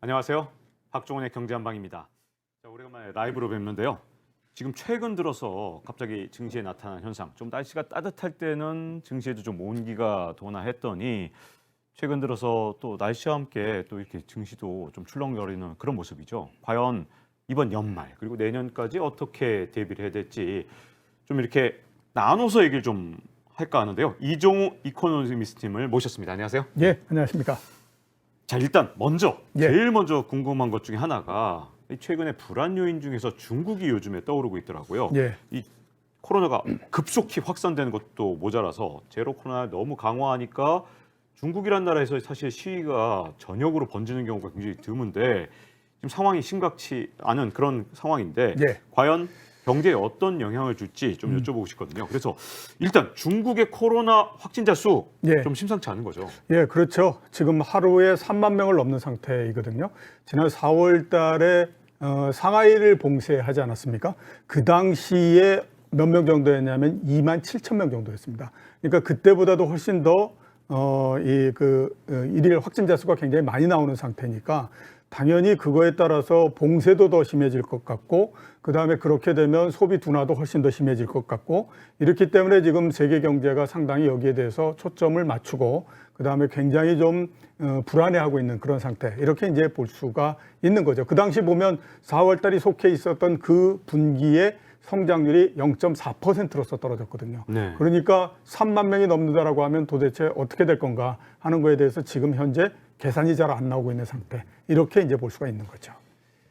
안녕하세요. 박종원의 경제한방입니다. 자, 오래간만에 라이브로 뵙는데요. 지금 최근 들어서 갑자기 증시에 나타난 현상, 좀 날씨가 따뜻할 때는 증시에도 좀 온기가 도나 했더니 최근 들어서 또 날씨와 함께 또 이렇게 증시도 좀 출렁거리는 그런 모습이죠. 과연 이번 연말 그리고 내년까지 어떻게 대비를 해야 될지 좀 이렇게 나눠서 얘기를 좀 할까 하는데요. 이종우 이코노미스트 팀을 모셨습니다. 안녕하세요. 예, 안녕하십니까. 자, 일단 먼저 예. 제일 먼저 궁금한 것 중에 하나가 최근에 불안 요인 중에서 중국이 요즘에 떠오르고 있더라고요. 예. 이 코로나가 급속히 확산되는 것도 모자라서 제로 코로나 너무 강화하니까 중국이란 나라에서 사실 시위가 전역으로 번지는 경우가 굉장히 드문데 지금 상황이 심각치 않은 그런 상황인데 예. 과연 경제에 어떤 영향을 줄지 좀 여쭤보고 싶거든요. 그래서 일단 중국의 코로나 확진자 수 좀 예. 심상치 않은 거죠. 예, 그렇죠. 지금 하루에 3만 명을 넘는 상태이거든요. 지난 4월 달에 상하이를 봉쇄하지 않았습니까? 그 당시에 몇 명 정도였냐면 2만 7천 명 정도였습니다. 그러니까 그때보다도 훨씬 더 일일 확진자 수가 굉장히 많이 나오는 상태니까 당연히 그거에 따라서 봉쇄도 더 심해질 것 같고 그다음에 그렇게 되면 소비 둔화도 훨씬 더 심해질 것 같고 이렇기 때문에 지금 세계 경제가 상당히 여기에 대해서 초점을 맞추고 그다음에 굉장히 좀 불안해하고 있는 그런 상태 이렇게 이제 볼 수가 있는 거죠. 그 당시 보면 4월 달이 속해 있었던 그 분기의 성장률이 0.4%로서 떨어졌거든요. 네. 그러니까 3만 명이 넘는다라고 하면 도대체 어떻게 될 건가 하는 거에 대해서 지금 현재 계산이 잘 안 나오고 있는 상태. 이렇게 이제 볼 수가 있는 거죠.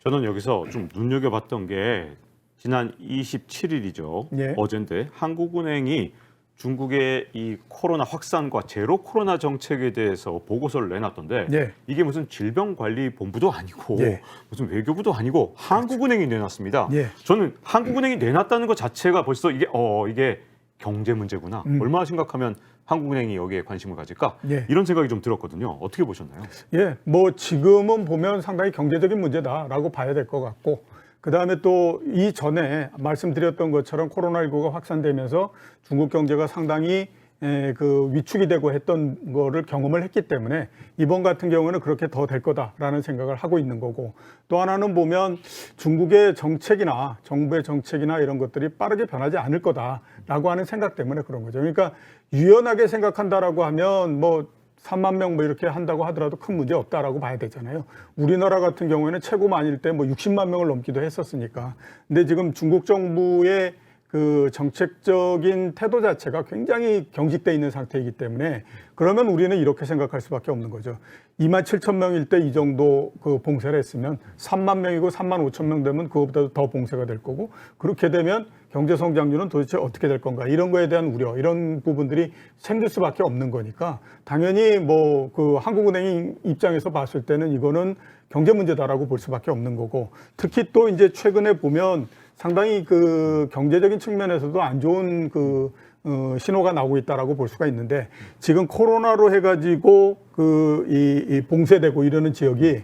저는 여기서 좀 눈여겨봤던 게 지난 27일이죠. 예. 어젠데 한국은행이 중국의 이 코로나 확산과 제로 코로나 정책에 대해서 보고서를 내놨던데 예. 이게 무슨 질병관리본부도 아니고 예. 무슨 외교부도 아니고 한국은행이 내놨습니다. 예. 저는 한국은행이 내놨다는 것 자체가 벌써 이게 경제 문제구나. 얼마나 심각하면 한국은행이 여기에 관심을 가질까? 예. 이런 생각이 좀 들었거든요. 어떻게 보셨나요? 예, 뭐 지금은 보면 상당히 경제적인 문제다라고 봐야 될 것 같고 그다음에 또 이전에 말씀드렸던 것처럼 코로나19가 확산되면서 중국 경제가 상당히 위축이 되고 했던 거를 경험을 했기 때문에 이번 같은 경우는 그렇게 더 될 거다라는 생각을 하고 있는 거고 또 하나는 보면 중국의 정책이나 정부의 정책이나 이런 것들이 빠르게 변하지 않을 거다라고 하는 생각 때문에 그런 거죠. 그러니까 유연하게 생각한다라고 하면 뭐 3만 명 뭐 이렇게 한다고 하더라도 큰 문제 없다라고 봐야 되잖아요. 우리나라 같은 경우에는 최고 많을 때 뭐 60만 명을 넘기도 했었으니까. 근데 지금 중국 정부의 그 정책적인 태도 자체가 굉장히 경직돼 있는 상태이기 때문에 그러면 우리는 이렇게 생각할 수밖에 없는 거죠. 2만 7천 명일 때 이 정도 그 봉쇄를 했으면 3만 명이고 3만 5천 명 되면 그거보다 더 봉쇄가 될 거고 그렇게 되면 경제 성장률은 도대체 어떻게 될 건가 이런 거에 대한 우려 이런 부분들이 생길 수밖에 없는 거니까 당연히 뭐 그 한국은행 입장에서 봤을 때는 이거는 경제 문제다라고 볼 수밖에 없는 거고 특히 또 이제 최근에 보면 상당히 그 경제적인 측면에서도 안 좋은 신호가 나오고 있다라고 볼 수가 있는데 지금 코로나로 해가지고 이 봉쇄되고 이러는 지역이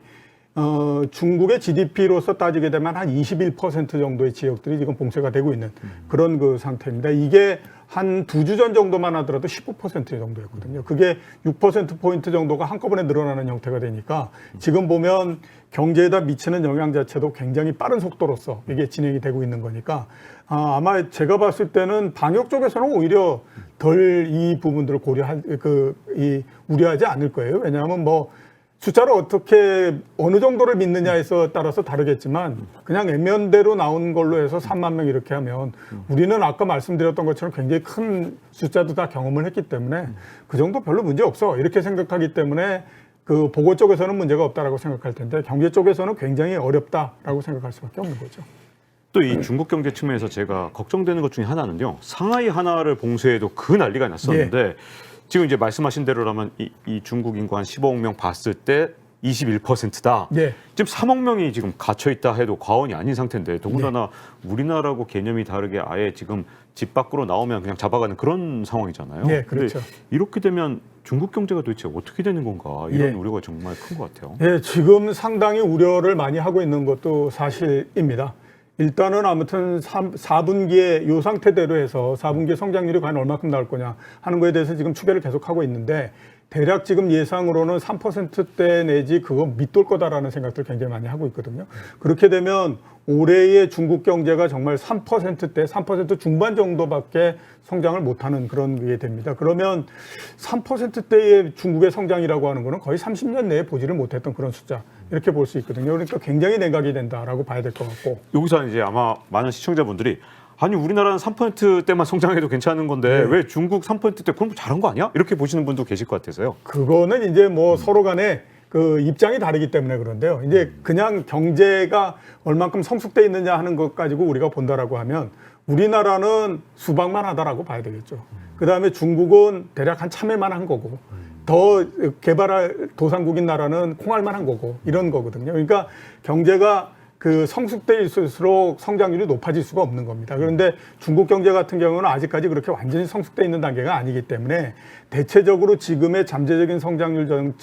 중국의 GDP로서 따지게 되면 한 21% 정도의 지역들이 지금 봉쇄가 되고 있는 그런 그 상태입니다. 이게 한 2주 전 정도만 하더라도 15% 정도였거든요. 그게 6%포인트 정도가 한꺼번에 늘어나는 형태가 되니까 지금 보면 경제에다 미치는 영향 자체도 굉장히 빠른 속도로서 이게 진행이 되고 있는 거니까 아마 제가 봤을 때는 방역 쪽에서는 오히려 덜 이 부분들을 우려하지 않을 거예요. 왜냐하면 뭐 숫자를 어떻게 어느 정도를 믿느냐에서 따라서 다르겠지만 그냥 액면대로 나온 걸로 해서 3만 명 이렇게 하면 우리는 아까 말씀드렸던 것처럼 굉장히 큰 숫자도 다 경험을 했기 때문에 그 정도 별로 문제 없어 이렇게 생각하기 때문에 그 보고 쪽에서는 문제가 없다라고 생각할 텐데 경제 쪽에서는 굉장히 어렵다라고 생각할 수밖에 없는 거죠. 또 이 중국 경제 측면에서 제가 걱정되는 것 중에 하나는요. 상하이 하나를 봉쇄해도 그 난리가 났었는데 지금 이제 말씀하신 대로라면 이 중국 인구 한 15억 명 봤을 때 21%다. 예. 지금 3억 명이 지금 갇혀 있다 해도 과언이 아닌 상태인데 더군다나 우리나라하고 개념이 다르게 아예 지금 집 밖으로 나오면 그냥 잡아가는 그런 상황이잖아요. 예, 그렇죠. 이렇게 되면 중국 경제가 도대체 어떻게 되는 건가 이런 예. 우려가 정말 큰 것 같아요. 예, 지금 상당히 우려를 많이 하고 있는 것도 사실입니다. 일단은 아무튼 4분기에 이 상태대로 해서 4분기 성장률이 과연 얼마큼 나올 거냐 하는 거에 대해서 지금 추계를 계속하고 있는데 대략 지금 예상으로는 3%대 내지 그거 밑돌 거다라는 생각들 굉장히 많이 하고 있거든요. 그렇게 되면 올해의 중국 경제가 정말 3%대, 3% 중반 정도밖에 성장을 못하는 그런 게 됩니다. 그러면 3%대의 중국의 성장이라고 하는 거는 거의 30년 내에 보지를 못했던 그런 숫자 이렇게 볼 수 있거든요. 그러니까 굉장히 냉각이 된다라고 봐야 될 것 같고. 여기서 이제 아마 많은 시청자분들이 아니 우리나라는 3%대만 성장해도 괜찮은 건데 왜 중국 3%대 그럼 잘한 거 아니야? 이렇게 보시는 분도 계실 것 같아서요. 그거는 이제 뭐 서로 간에 그 입장이 다르기 때문에 그런데요. 이제 그냥 경제가 얼만큼 성숙돼 있느냐 하는 것 가지고 우리가 본다라고 하면 우리나라는 수박만 하다라고 봐야 되겠죠. 그다음에 중국은 대략 한 참외만 한 거고 더 개발할 도상국인 나라는 콩알만 한 거고 이런 거거든요. 그러니까 경제가 그 성숙돼 있을수록 성장률이 높아질 수가 없는 겁니다. 그런데 중국 경제 같은 경우는 아직까지 그렇게 완전히 성숙돼 있는 단계가 아니기 때문에 대체적으로 지금의 잠재적인 성장률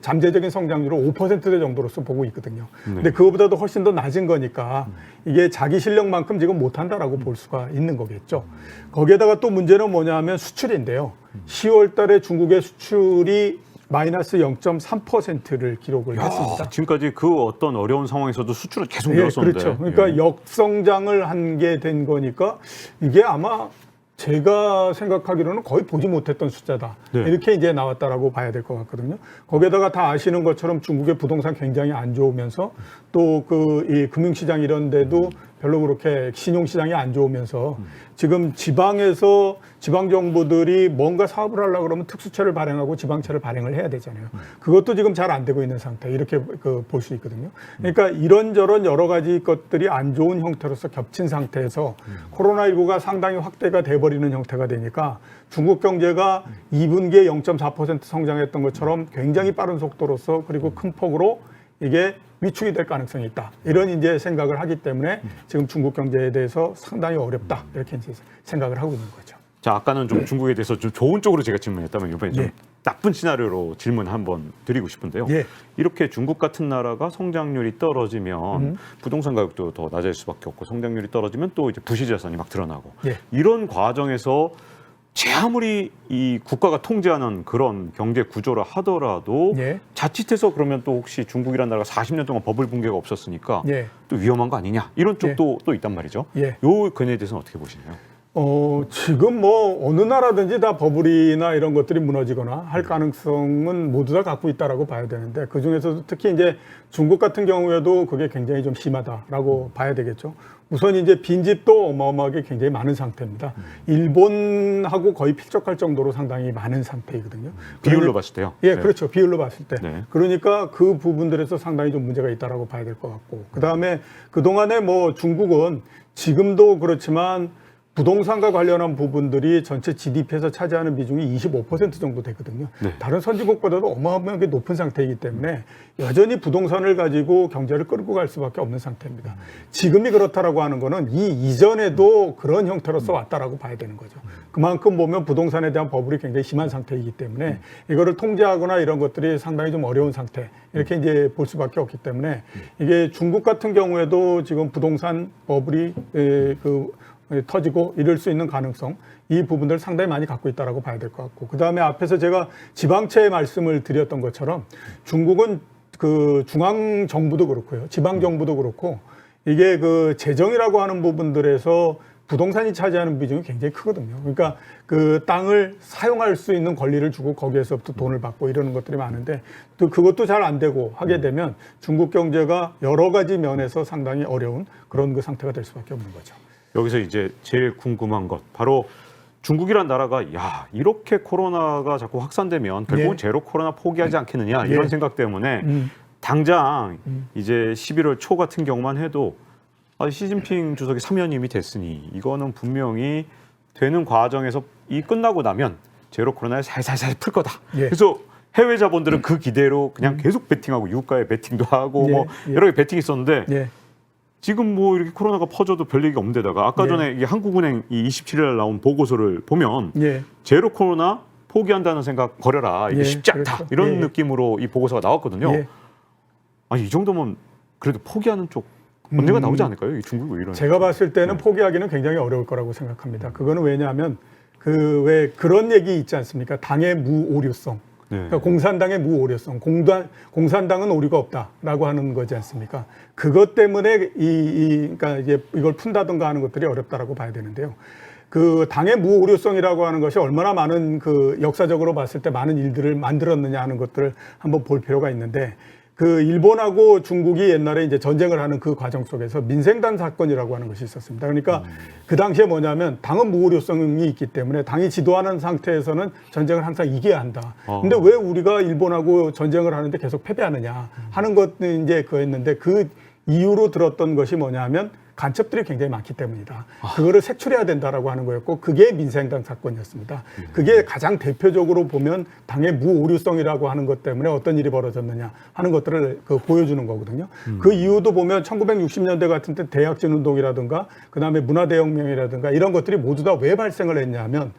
잠재적인 성장률을 5%대 정도로서 보고 있거든요. 근데 그거보다도 훨씬 더 낮은 거니까 이게 자기 실력만큼 지금 못한다라고 볼 수가 있는 거겠죠. 거기에다가 또 문제는 뭐냐 하면 수출인데요. 10월 달에 중국의 수출이 마이너스 0.3%를 기록을 했습니다. 지금까지 그 어떤 어려운 상황에서도 수출은 계속 예, 늘었었는데. 그렇죠. 그러니까 역성장을 한 게 된 거니까 이게 아마 제가 생각하기로는 거의 보지 못했던 숫자다. 네. 이렇게 이제 나왔다라고 봐야 될 것 같거든요. 거기에다가 다 아시는 것처럼 중국의 부동산 굉장히 안 좋으면서 또 그 이 금융시장 이런 데도 별로 그렇게 신용시장이 안 좋으면서 지금 지방에서 지방 정부들이 뭔가 사업을 하려고 그러면 특수채를 발행하고 지방채를 발행을 해야 되잖아요. 그것도 지금 잘 안 되고 있는 상태 이렇게 볼 수 있거든요. 그러니까 이런저런 여러 가지 것들이 안 좋은 형태로서 겹친 상태에서 코로나19가 상당히 확대가 돼버리는 형태가 되니까 중국 경제가 2분기에 0.4% 성장했던 것처럼 굉장히 빠른 속도로서 그리고 큰 폭으로 이게 위축이 될 가능성이 있다. 이런 이제 생각을 하기 때문에 지금 중국 경제에 대해서 상당히 어렵다. 이렇게 이제 생각을 하고 있는 거죠. 자, 아까는 좀 중국에 대해서 좀 좋은 쪽으로 제가 질문했다면 이번에 좀 예. 나쁜 시나리오로 질문 한번 드리고 싶은데요. 예. 이렇게 중국 같은 나라가 성장률이 떨어지면 부동산 가격도 더 낮아질 수밖에 없고 성장률이 떨어지면 또 이제 부실 자산이 막 드러나고 예. 이런 과정에서 제 아무리 이 국가가 통제하는 그런 경제 구조라 하더라도 예. 자칫해서 그러면 또 혹시 중국이라는 나라가 40년 동안 버블 붕괴가 없었으니까 예. 또 위험한 거 아니냐 이런 쪽도 또 있단 말이죠. 예. 요 근에 대해서는 어떻게 보시나요? 지금 뭐 어느 나라든지 다 버블이나 이런 것들이 무너지거나 할 가능성은 모두 다 갖고 있다라고 봐야 되는데 그 중에서도 특히 이제 중국 같은 경우에도 그게 굉장히 좀 심하다라고 봐야 되겠죠. 우선 이제 빈집도 어마어마하게 굉장히 많은 상태입니다. 일본하고 거의 필적할 정도로 상당히 많은 상태이거든요. 비율로 봤을 때요. 예, 네. 그렇죠. 비율로 봤을 때. 네. 그러니까 그 부분들에서 상당히 좀 문제가 있다라고 봐야 될 것 같고. 그다음에 그동안에 뭐 중국은 지금도 그렇지만 부동산과 관련한 부분들이 전체 GDP에서 차지하는 비중이 25% 정도 되거든요. 네. 다른 선진국보다도 어마어마하게 높은 상태이기 때문에 여전히 부동산을 가지고 경제를 끌고 갈 수밖에 없는 상태입니다. 지금이 그렇다라고 하는 거는 이 이전에도 그런 형태로서 왔다라고 봐야 되는 거죠. 그만큼 보면 부동산에 대한 버블이 굉장히 심한 상태이기 때문에 이거를 통제하거나 이런 것들이 상당히 좀 어려운 상태 이렇게 이제 볼 수밖에 없기 때문에 이게 중국 같은 경우에도 지금 부동산 버블이 터지고 이럴 수 있는 가능성 이 부분들을 상당히 많이 갖고 있다라고 봐야 될 것 같고 그다음에 앞에서 제가 지방채 말씀을 드렸던 것처럼 중국은 그 중앙 정부도 그렇고요 지방 정부도 그렇고 이게 그 재정이라고 하는 부분들에서 부동산이 차지하는 비중이 굉장히 크거든요. 그러니까 그 땅을 사용할 수 있는 권리를 주고 거기에서부터 돈을 받고 이러는 것들이 많은데 또 그것도 잘 안 되고 하게 되면 중국 경제가 여러 가지 면에서 상당히 어려운 그런 그 상태가 될 수밖에 없는 거죠. 여기서 이제 제일 궁금한 것 바로 중국이란 나라가 야 이렇게 코로나가 자꾸 확산되면 결국은 예. 제로 코로나 포기하지 않겠느냐 예. 이런 생각 때문에 당장 이제 11월 초 같은 경우만 해도 시진핑 주석이 3연임이 됐으니 이거는 분명히 되는 과정에서 이 끝나고 나면 제로 코로나를 살살살 풀 거다. 예. 그래서 해외 자본들은 그 기대로 그냥 계속 베팅하고 유가에 베팅도 하고 예. 뭐 예. 여러 개 베팅이 있었는데 예. 지금 뭐 이렇게 코로나가 퍼져도 별 얘기가 없는 데다가 아까 예. 전에 이게 한국은행 이 27일 날 나온 보고서를 보면 예. 제로 코로나 포기한다는 생각 버려라. 이게 예, 쉽지 않다. 그렇죠. 이런 예. 느낌으로 이 보고서가 나왔거든요. 예. 아니 이 정도면 그래도 포기하는 쪽 언제가 나오지 않을까요? 이 중국이 왜 이런? 제가 봤을 때는 포기하기는 굉장히 어려울 거라고 생각합니다. 그거는 왜냐하면 왜 그런 얘기 있지 않습니까? 당의 무오류성. 네. 그러니까 공산당의 무오류성. 공산당은 오류가 없다라고 하는 거지 않습니까? 그것 때문에 그러니까 이제 이걸 푼다든가 하는 것들이 어렵다라고 봐야 되는데요. 그 당의 무오류성이라고 하는 것이 얼마나 많은 그 역사적으로 봤을 때 많은 일들을 만들었느냐 하는 것들을 한번 볼 필요가 있는데, 그 일본하고 중국이 옛날에 이제 전쟁을 하는 그 과정 속에서 민생단 사건이라고 하는 것이 있었습니다. 그러니까 그 당시에 뭐냐면 당은 무오류성이 있기 때문에 당이 지도하는 상태에서는 전쟁을 항상 이겨야 한다. 근데 왜 우리가 일본하고 전쟁을 하는데 계속 패배하느냐 하는 것은 이제 그였는데, 그 이유로 들었던 것이 뭐냐면 간첩들이 굉장히 많기 때문이다. 그거를 색출해야 된다라고 하는 거였고, 그게 민생당 사건이었습니다. 그게 가장 대표적으로 보면 당의 무오류성이라고 하는 것 때문에 어떤 일이 벌어졌느냐 하는 것들을 보여주는 거거든요. 그 이유도 보면 1960년대 같은 때 대약진 운동이라든가 그다음에 문화대혁명이라든가 이런 것들이 모두 다 왜 발생을 했냐면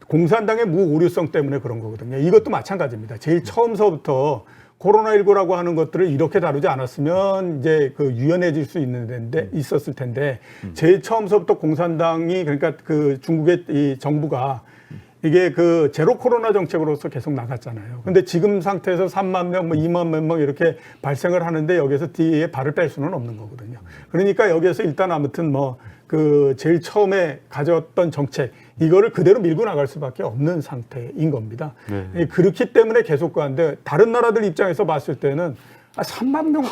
공산당의 무오류성 때문에 그런 거거든요. 이것도 마찬가지입니다. 제일 처음서부터 코로나19라고 하는 것들을 이렇게 다루지 않았으면 이제 유연해질 수 있었을 텐데, 제일 처음서부터 공산당이, 그러니까 그 중국의 이 정부가 이게 그 제로 코로나 정책으로서 계속 나갔잖아요. 근데 지금 상태에서 3만 명, 뭐 2만 명 이렇게 발생을 하는데 여기서 뒤에 발을 뺄 수는 없는 거거든요. 그러니까 여기에서 일단 아무튼 제일 처음에 가져왔던 정책, 이거를 그대로 밀고 나갈 수밖에 없는 상태인 겁니다. 네. 그렇기 때문에 계속 가는데, 다른 나라들 입장에서 봤을 때는 3만 명,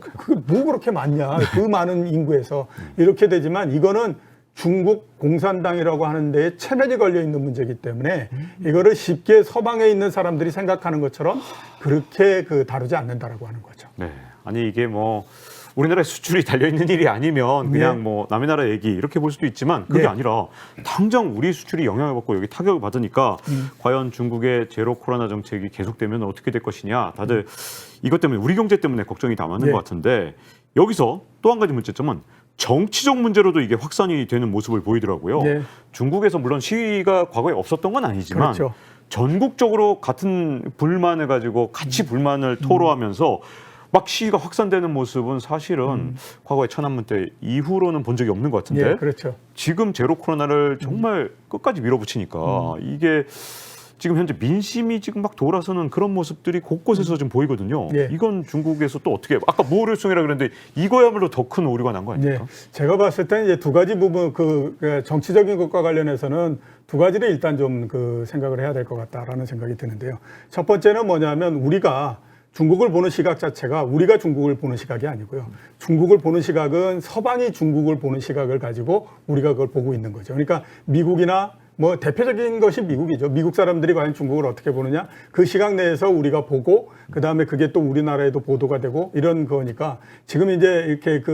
그게 뭐 그렇게 많냐. 그 많은 인구에서. 이렇게 되지만 이거는 중국 공산당이라고 하는 데에 체면이 걸려 있는 문제이기 때문에 이거를 쉽게 서방에 있는 사람들이 생각하는 것처럼 그렇게 다루지 않는다라고 하는 거죠. 네. 아니, 이게 우리나라의 수출이 달려있는 일이 아니면 그냥 남의 나라 얘기 이렇게 볼 수도 있지만, 그게 아니라 당장 우리 수출이 영향을 받고 여기 타격을 받으니까 과연 중국의 제로 코로나 정책이 계속되면 어떻게 될 것이냐, 다들 이것 때문에, 우리 경제 때문에 걱정이 다 많은 것 같은데, 여기서 또 한 가지 문제점은 정치적 문제로도 이게 확산이 되는 모습을 보이더라고요. 중국에서 물론 시위가 과거에 없었던 건 아니지만, 그렇죠, 전국적으로 같은 불만을 가지고 같이 불만을 토로하면서 막 시위가 확산되는 모습은 사실은 과거에 천안문 때 이후로는 본 적이 없는 것 같은데, 그렇죠. 지금 제로 코로나를 정말 끝까지 밀어붙이니까 이게 지금 현재 민심이 지금 막 돌아서는 그런 모습들이 곳곳에서 좀 보이거든요. 이건 중국에서 또 어떻게, 아까 무오류성이라 그랬는데 이거야말로 더 큰 오류가 난 거 아닙니까? 제가 봤을 때는 이제 두 가지 부분, 정치적인 것과 관련해서는 두 가지를 일단 좀 생각을 해야 될 것 같다라는 생각이 드는데요. 첫 번째는 뭐냐면, 우리가 중국을 보는 시각 자체가 우리가 중국을 보는 시각이 아니고요. 중국을 보는 시각은 서방이 중국을 보는 시각을 가지고 우리가 그걸 보고 있는 거죠. 그러니까 미국이나 대표적인 것이 미국이죠. 미국 사람들이 과연 중국을 어떻게 보느냐, 그 시각 내에서 우리가 보고, 그 다음에 그게 또 우리나라에도 보도가 되고 이런 거니까, 지금 이제 이렇게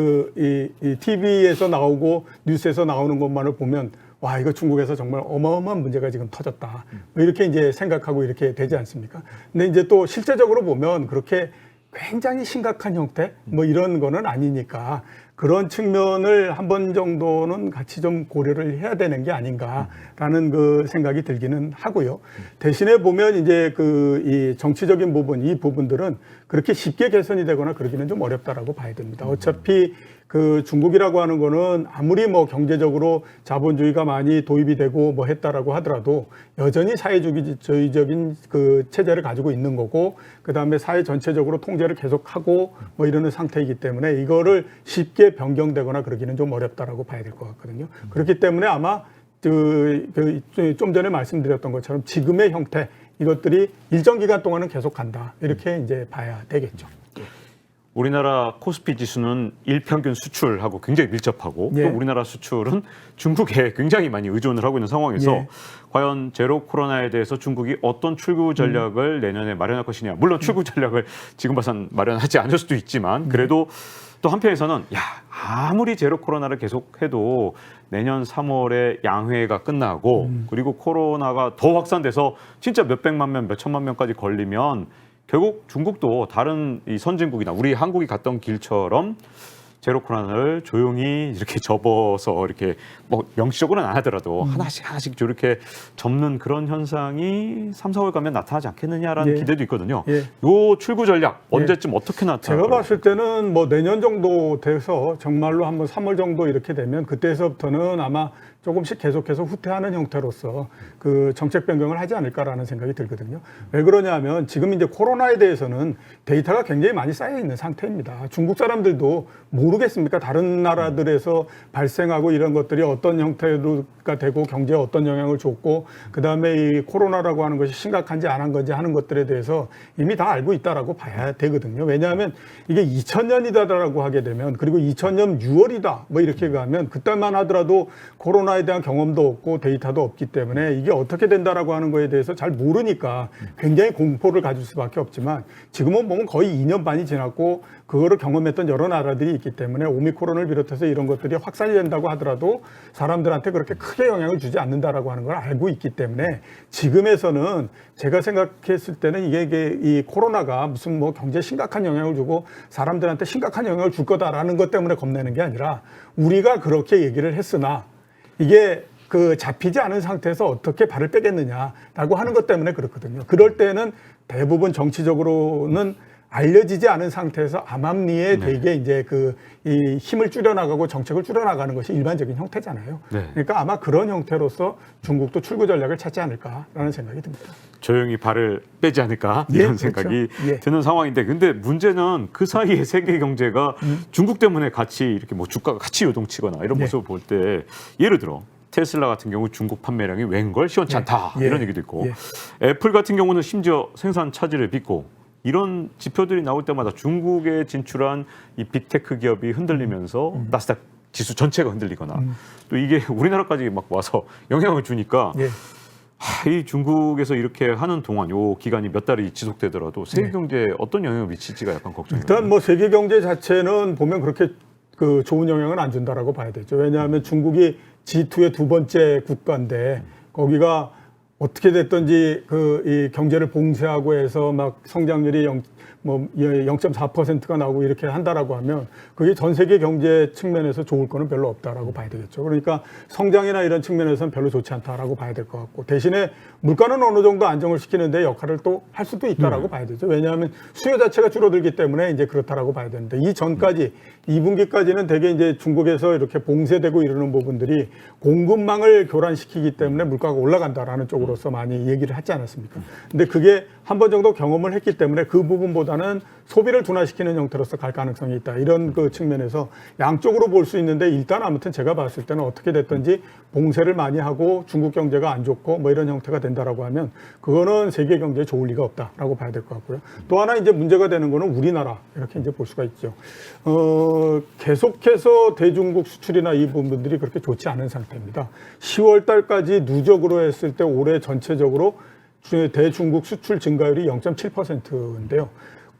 이 TV에서 나오고 뉴스에서 나오는 것만을 보면, 와, 이거 중국에서 정말 어마어마한 문제가 지금 터졌다, 이렇게 이제 생각하고 이렇게 되지 않습니까? 근데 이제 또 실제적으로 보면 그렇게 굉장히 심각한 형태 이런 거는 아니니까, 그런 측면을 한 번 정도는 같이 좀 고려를 해야 되는 게 아닌가라는 그 생각이 들기는 하고요. 대신에 보면 이제 이 정치적인 부분, 이 부분들은 그렇게 쉽게 개선이 되거나 그러기는 좀 어렵다라고 봐야 됩니다. 어차피 중국이라고 하는 거는 아무리 경제적으로 자본주의가 많이 도입이 되고 했다라고 하더라도 여전히 사회주의적인 체제를 가지고 있는 거고, 그 다음에 사회 전체적으로 통제를 계속하고 이러는 상태이기 때문에 이거를 쉽게 변경되거나 그러기는 좀 어렵다라고 봐야 될 것 같거든요. 그렇기 때문에 아마 좀 전에 말씀드렸던 것처럼 지금의 형태, 이것들이 일정 기간 동안은 계속 간다, 이렇게 이제 봐야 되겠죠. 우리나라 코스피 지수는 일평균 수출하고 굉장히 밀접하고, 또 우리나라 수출은 중국에 굉장히 많이 의존을 하고 있는 상황에서 과연 제로 코로나에 대해서 중국이 어떤 출구 전략을 내년에 마련할 것이냐. 물론 출구 전략을 지금 봐선 마련하지 않을 수도 있지만, 그래도 또 한편에서는 아무리 제로 코로나를 계속해도 내년 3월에 양회가 끝나고 그리고 코로나가 더 확산돼서 진짜 몇백만 명, 몇천만 명까지 걸리면 결국 중국도 다른 이 선진국이나 우리 한국이 갔던 길처럼 제로 코로나를 조용히 이렇게 접어서 이렇게 명시적으로는 안 하더라도 하나씩 저렇게 접는 그런 현상이 3, 4월 가면 나타나지 않겠느냐라는 기대도 있거든요. 요 출구 전략 언제쯤 어떻게 나타날까요? 제가 봤을 때는 내년 정도 돼서 정말로 한번 3월 정도 이렇게 되면, 그때서부터는 아마 조금씩 계속해서 후퇴하는 형태로서 그 정책 변경을 하지 않을까라는 생각이 들거든요. 왜 그러냐면 지금 이제 코로나에 대해서는 데이터가 굉장히 많이 쌓여 있는 상태입니다. 중국 사람들도 모르겠습니까? 다른 나라들에서 발생하고 이런 것들이 어떤 형태가 되고 경제에 어떤 영향을 줬고 그다음에 이 코로나라고 하는 것이 심각한지 안 한 건지 하는 것들에 대해서 이미 다 알고 있다라고 봐야 되거든요. 왜냐하면 이게 2000년이다라고 하게 되면 그리고 2000년 6월이다 뭐 이렇게 가면 그때만 하더라도 코로나에 대한 경험도 없고 데이터도 없기 때문에 이게 어떻게 된다라고 하는 거에 대해서 잘 모르니까 굉장히 공포를 가질 수밖에 없지만 지금은 보면 거의 2년 반이 지났고 그거를 경험했던 여러 나라들이 있기 때문에 오미크론을 비롯해서 이런 것들이 확산이 된다고 하더라도 사람들한테 그렇게 크게 영향을 주지 않는다라고 하는 걸 알고 있기 때문에 지금에서는 제가 생각했을 때는 이게 이 코로나가 무슨 뭐 경제에 심각한 영향을 주고 사람들한테 심각한 영향을 줄 거다라는 것 때문에 겁내는 게 아니라 우리가 그렇게 얘기를 했으나 이게 그 잡히지 않은 상태에서 어떻게 발을 빼겠느냐라고 하는 것 때문에 그렇거든요. 그럴 때는 대부분 정치적으로는 알려지지 않은 상태에서 암암리에 되게 이제 이 힘을 줄여나가고 정책을 줄여나가는 것이 일반적인 형태잖아요. 네. 그러니까 아마 그런 형태로서 중국도 출구 전략을 찾지 않을까라는 생각이 듭니다. 조용히 발을 빼지 않을까 이런 생각이 드는 상황인데 근데 문제는 그 사이에 세계 경제가 중국 때문에 같이 이렇게 뭐 주가가 같이 요동치거나 이런 모습을 볼 때 예를 들어 테슬라 같은 경우 중국 판매량이 웬걸 시원치 않다 이런 얘기도 있고 애플 같은 경우는 심지어 생산 차질을 빚고 이런 지표들이 나올 때마다 중국에 진출한 이 빅테크 기업이 흔들리면서 나스닥 지수 전체가 흔들리거나 또 이게 우리나라까지 막 와서 영향을 주니까 이 중국에서 이렇게 하는 동안 요 기간이 몇 달이 지속되더라도 세계 경제에 어떤 영향을 미칠지가 약간 걱정입니다. 일단 뭐 세계 경제 자체는 보면 그렇게 그 좋은 영향은 안 준다라고 봐야 되죠. 왜냐하면 중국이 G2의 두 번째 국가인데 거기가 어떻게 됐든지 이 경제를 봉쇄하고 해서 막 성장률이 0.4%가 나오고 이렇게 한다라고 하면 그게 전 세계 경제 측면에서 좋을 거는 별로 없다라고 봐야 되겠죠. 그러니까 성장이나 이런 측면에서는 별로 좋지 않다라고 봐야 될 것 같고 대신에 물가는 어느 정도 안정을 시키는데 역할을 또 할 수도 있다라고 봐야 되죠. 왜냐하면 수요 자체가 줄어들기 때문에 이제 그렇다라고 봐야 되는데 이 전까지 2분기까지는 되게 이제 중국에서 이렇게 봉쇄되고 이러는 부분들이 공급망을 교란시키기 때문에 물가가 올라간다라는 쪽으로서 많이 얘기를 하지 않았습니까? 근데 그게 한 번 정도 경험을 했기 때문에 그 부분보다는 소비를 둔화시키는 형태로서 갈 가능성이 있다. 이런 그 측면에서 양쪽으로 볼 수 있는데 일단 아무튼 제가 봤을 때는 어떻게 됐든지 봉쇄를 많이 하고 중국 경제가 안 좋고 뭐 이런 형태가 된다라고 하면 그거는 세계 경제에 좋을 리가 없다라고 봐야 될 것 같고요. 또 하나 이제 문제가 되는 거는 우리나라 이렇게 이제 볼 수가 있죠. 계속해서 대중국 수출이나 이 부분들이 그렇게 좋지 않은 상태입니다. 10월 달까지 누적으로 했을 때 올해 전체적으로 대중국 수출 증가율이 0.7%인데요.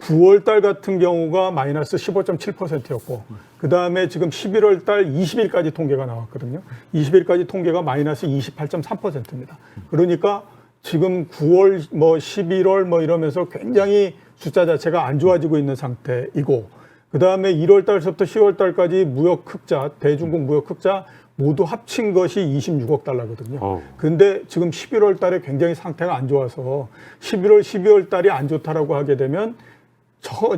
9월 달 같은 경우가 마이너스 15.7%였고 그 다음에 지금 11월 달 20일까지 통계가 나왔거든요. 20일까지 통계가 마이너스 28.3%입니다. 그러니까 지금 9월, 11월 이러면서 굉장히 숫자 자체가 안 좋아지고 있는 상태이고 그 다음에 1월 달서부터 10월 달까지 무역 흑자, 대중국 무역 흑자 모두 합친 것이 26억 달러거든요. 근데 지금 11월 달에 굉장히 상태가 안 좋아서 11월, 12월 달이 안 좋다라고 하게 되면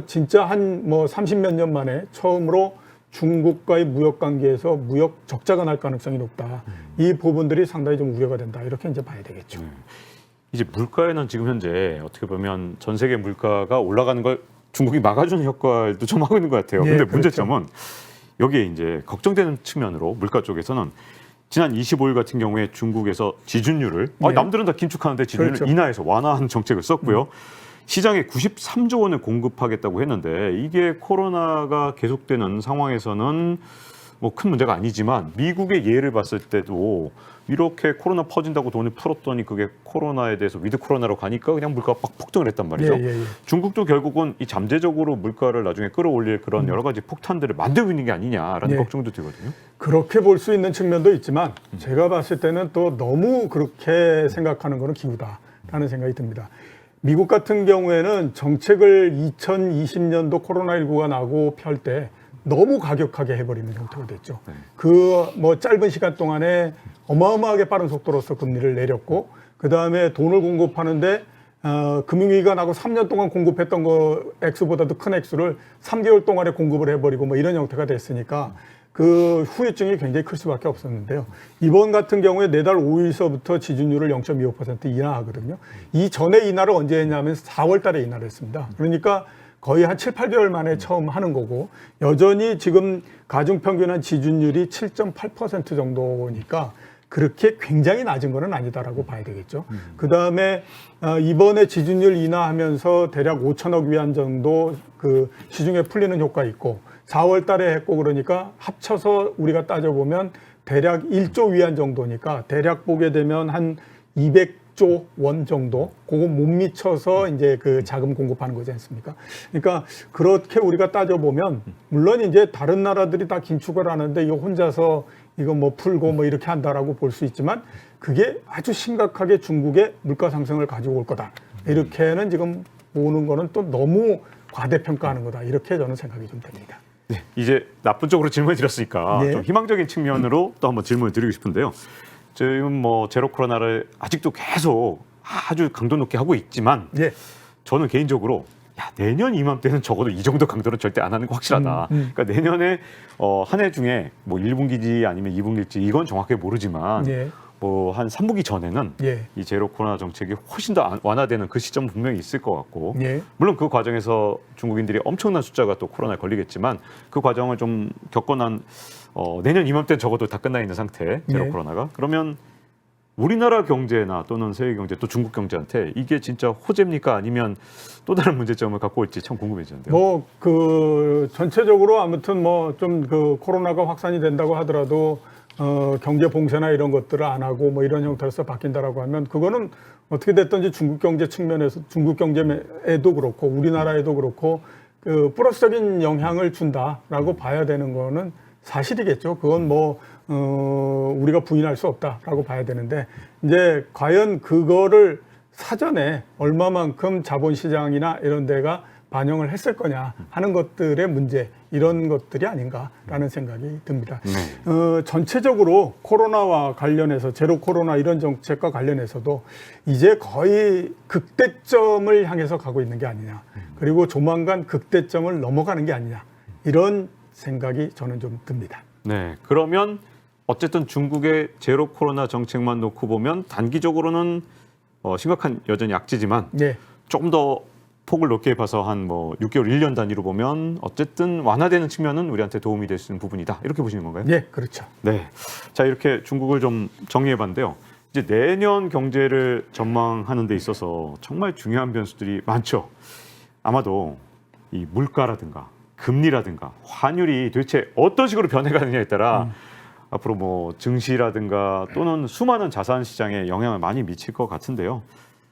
진짜 한 30몇 년 만에 처음으로 중국과의 무역 관계에서 무역 적자가 날 가능성이 높다. 이 부분들이 상당히 좀 우려가 된다. 이렇게 이제 봐야 되겠죠. 이제 물가에는 지금 현재 어떻게 보면 전 세계 물가가 올라가는 걸 중국이 막아주는 역할도 좀 하고 있는 것 같아요. 근데 그렇죠. 문제점은 여기에 이제 걱정되는 측면으로 물가 쪽에서는 지난 25일 같은 경우에 중국에서 지준율을 남들은 다 긴축하는데 지준율을 그렇죠. 인하해서 완화하는 정책을 썼고요. 시장에 93조 원을 공급하겠다고 했는데 이게 코로나가 계속되는 상황에서는 큰 문제가 아니지만 미국의 예를 봤을 때도 이렇게 코로나 퍼진다고 돈을 풀었더니 그게 코로나에 대해서 위드 코로나로 가니까 그냥 물가가 막 폭등을 했단 말이죠. 중국도 결국은 이 잠재적으로 물가를 나중에 끌어올릴 그런 여러 가지 폭탄들을 만들고 있는 게 아니냐라는 걱정도 들거든요. 그렇게 볼 수 있는 측면도 있지만 제가 봤을 때는 또 너무 그렇게 생각하는 거는 기우다라는 생각이 듭니다. 미국 같은 경우에는 정책을 2020년도 코로나19가 나고 펼 때 너무 가격하게 해버리는 형태가 됐죠. 짧은 시간 동안에 어마어마하게 빠른 속도로서 금리를 내렸고, 그 다음에 돈을 공급하는데, 금융위기가 나고 3년 동안 공급했던 거 액수보다도 큰 액수를 3개월 동안에 공급을 해버리고 이런 형태가 됐으니까 그 후유증이 굉장히 클 수밖에 없었는데요. 이번 같은 경우에 내달 5일서부터 지준율을 0.25% 인하하거든요. 이 전에 인하를 언제 했냐면 4월 달에 인하를 했습니다. 그러니까 거의 한 7, 8개월 만에 처음 하는 거고 여전히 지금 가중평균한 지준율이 7.8% 정도니까 그렇게 굉장히 낮은 건 아니다라고 봐야 되겠죠. 그다음에 이번에 지준율 인하하면서 대략 5천억 위안 정도 그 시중에 풀리는 효과 있고 4월 달에 했고 그러니까 합쳐서 우리가 따져보면 대략 1조 위안 정도니까 대략 보게 되면 한 200조 원 정도 그거 못 미쳐서 이제 그 자금 공급하는 거지 않습니까? 그러니까 그렇게 우리가 따져보면 물론 이제 다른 나라들이 다 긴축을 하는데 이거 혼자서 이거 뭐 풀고 뭐 이렇게 한다라고 볼 수 있지만 그게 아주 심각하게 중국의 물가 상승을 가지고 올 거다. 이렇게는 지금 보는 거는 또 너무 과대평가하는 거다. 이렇게 저는 생각이 좀 됩니다. 네, 이제 나쁜 쪽으로 질문을 드렸으니까 네. 좀 희망적인 측면으로 또 한번 질문을 드리고 싶은데요. 지금 뭐 제로 코로나를 아직도 계속 아주 강도 높게 하고 있지만 예. 저는 개인적으로 야, 내년 이맘때는 적어도 이 정도 강도는 절대 안 하는 거 확실하다. 그러니까 내년에 한 해 중에 뭐 1분기지 아니면 2분기일지 이건 정확하게 모르지만 예. 뭐 한 3분기 전에는 예. 이 제로 코로나 정책이 훨씬 더 완화되는 그 시점은 분명히 있을 것 같고 예. 물론 그 과정에서 중국인들이 엄청난 숫자가 또 코로나에 걸리겠지만 그 과정을 좀 겪어난 내년 이맘때는 적어도 다 끝나 있는 상태 제로 예. 코로나가 그러면 우리나라 경제나 또는 세계 경제 또 중국 경제한테 이게 진짜 호재입니까 아니면 또 다른 문제점을 갖고 올지 참 궁금해지는데요. 뭐 그 전체적으로 아무튼 뭐 좀 그 코로나가 확산이 된다고 하더라도 경제 봉쇄나 이런 것들을 안 하고 뭐 이런 형태로서 바뀐다라고 하면 그거는 어떻게 됐든지 중국 경제 측면에서 중국 경제에도 그렇고 우리나라에도 그렇고 그 플러스적인 영향을 준다라고 봐야 되는 거는 사실이겠죠. 그건 뭐 우리가 부인할 수 없다라고 봐야 되는데 이제 과연 그거를 사전에 얼마만큼 자본시장이나 이런 데가 반영을 했을 거냐 하는 것들의 문제 이런 것들이 아닌가라는 생각이 듭니다. 전체적으로 코로나와 관련해서 제로 코로나 이런 정책과 관련해서도 이제 거의 극대점을 향해서 가고 있는 게 아니냐. 그리고 조만간 극대점을 넘어가는 게 아니냐. 이런 생각이 저는 좀 듭니다. 네, 그러면 어쨌든 중국의 제로 코로나 정책만 놓고 보면 단기적으로는 심각한 여전히 악재지만 네. 조금 더 폭을 높게 봐서 한 뭐 6개월, 1년 단위로 보면 어쨌든 완화되는 측면은 우리한테 도움이 될 수 있는 부분이다. 이렇게 보시는 건가요? 네, 그렇죠. 네. 자, 이렇게 중국을 좀 정리해 봤는데요. 이제 내년 경제를 전망하는 데 있어서 정말 중요한 변수들이 많죠. 아마도 이 물가라든가 금리라든가 환율이 도대체 어떤 식으로 변해가느냐에 따라 앞으로 뭐 증시라든가 또는 수많은 자산 시장에 영향을 많이 미칠 것 같은데요.